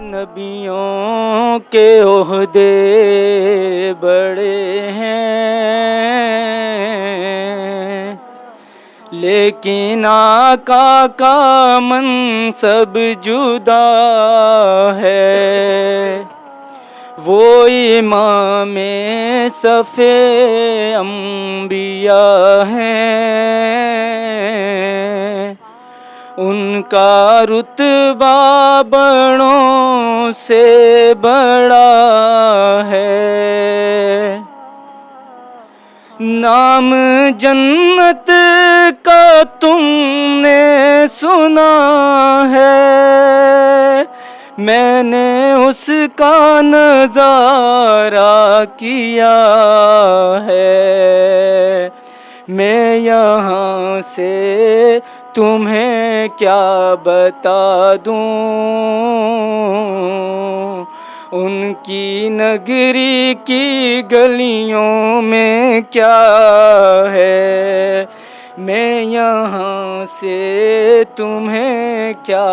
نبیوں کے عہدے بڑے ہیں، لیکن آقا کا منصب جدا ہے۔ وہ امام صف انبیاء ہیں، ان کا رتبہ بڑوں سے بڑا ہے۔ نام جنت کا تم نے سنا ہے، میں نے اس کا نظارہ کیا ہے۔ میں یہاں سے تمہیں کیا بتا دوں، ان کی نگری کی گلیوں میں کیا ہے۔ میں یہاں سے تمہیں کیا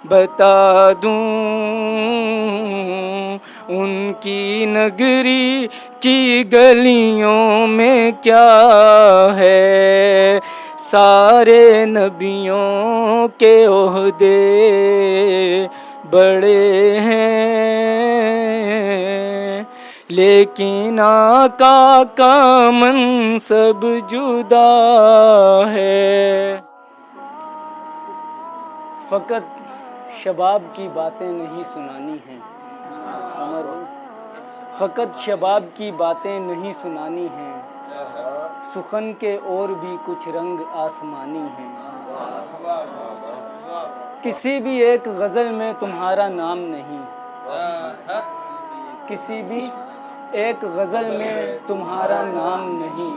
بتا دوں، ان کی نگری کی گلیوں میں کیا ہے۔ سارے نبیوں کے عہدے بڑے ہیں، لیکن آقا کا منصب جدا ہے۔ فقط شباب کی باتیں نہیں سنانی ہیں، فقط شباب کی باتیں نہیں سنانی ہیں، سخن کے اور بھی کچھ رنگ آسمانی ہیں۔ کسی بھی ایک غزل میں تمہارا نام نہیں، کسی بھی ایک غزل میں تمہارا نام نہیں،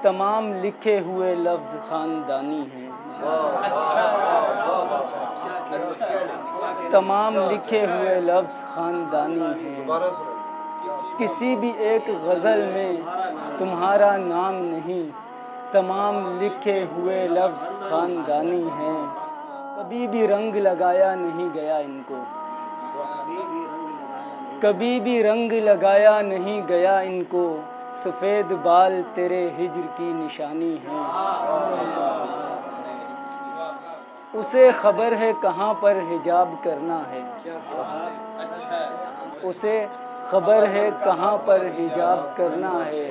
تمام لکھے ہوئے لفظ خاندانی ہیں۔ تمام لکھے ہوئے لفظ خاندانی ہیں۔ کسی بھی ایک غزل میں تمہارا نام نہیں، تمام لکھے ہوئے لفظ خاندانی ہیں۔ کبھی بھی رنگ لگایا نہیں گیا ان کو، کبھی بھی رنگ لگایا نہیں گیا ان کو، سفید بال تیرے ہجر کی نشانی ہیں۔ اسے خبر ہے کہاں پر حجاب کرنا ہے، اسے خبر ہے کہاں پر حجاب کرنا ہے،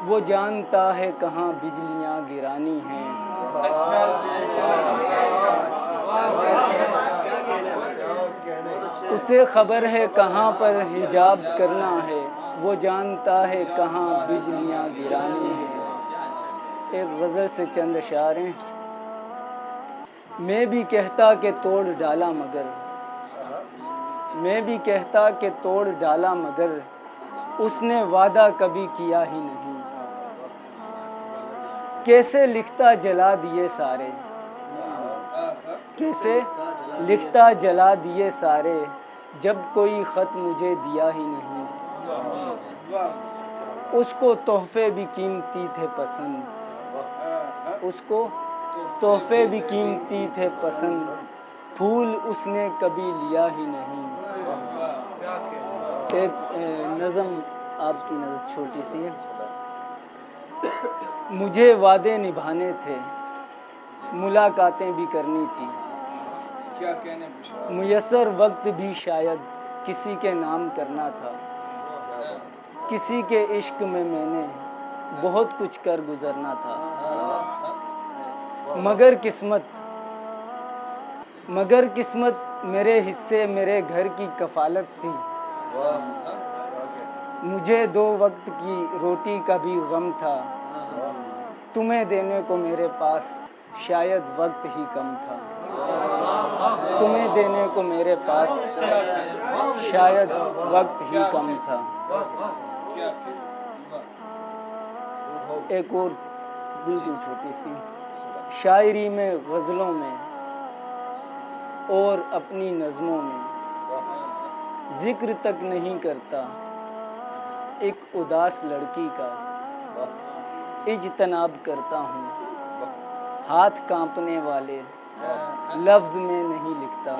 وہ جانتا ہے کہاں بجلیاں گرانی ہیں۔ اسے خبر ہے کہاں پر حجاب کرنا ہے، وہ جانتا ہے کہاں بجلیاں گرانی ہیں۔ ایک غزل سے چند اشعار ہیں۔ میں بھی کہتا کہ توڑ ڈالا مگر، میں بھی کہتا کہ توڑ ڈالا مگر، اس نے وعدہ کبھی کیا ہی نہیں۔ کیسے لکھتا جلا دیے سارے، کیسے لکھتا جلا دیے سارے، جب کوئی خط مجھے دیا ہی نہیں۔ اس کو تحفے بھی قیمتی تھے پسند، اس کو تحفے بھی قیمتی تھے پسند، پھول اس نے کبھی لیا ہی نہیں۔ ایک نظم آپ کی نظر چھوٹی سی ہے۔ مجھے وعدے نبھانے تھے، ملاقاتیں بھی کرنی تھی، میسر وقت بھی شاید کسی کے نام کرنا تھا۔ کسی کے عشق میں نے بہت کچھ کر گزرنا تھا، مگر قسمت میرے حصے میرے گھر کی کفالت تھی۔ مجھے 2 وقت کی روٹی کا بھی غم تھا، تمہیں دینے کو میرے پاس شاید وقت ہی کم تھا۔ تمہیں دینے کو میرے پاس شاید وقت ہی کم تھا۔ ایک اور بالکل چھوٹی سی شاعری میں، غزلوں میں اور اپنی نظموں میں ذکر تک نہیں کرتا ایک اداس لڑکی کا، اجتناب کرتا ہوں ہاتھ کانپنے والے لفظ میں نہیں لکھتا۔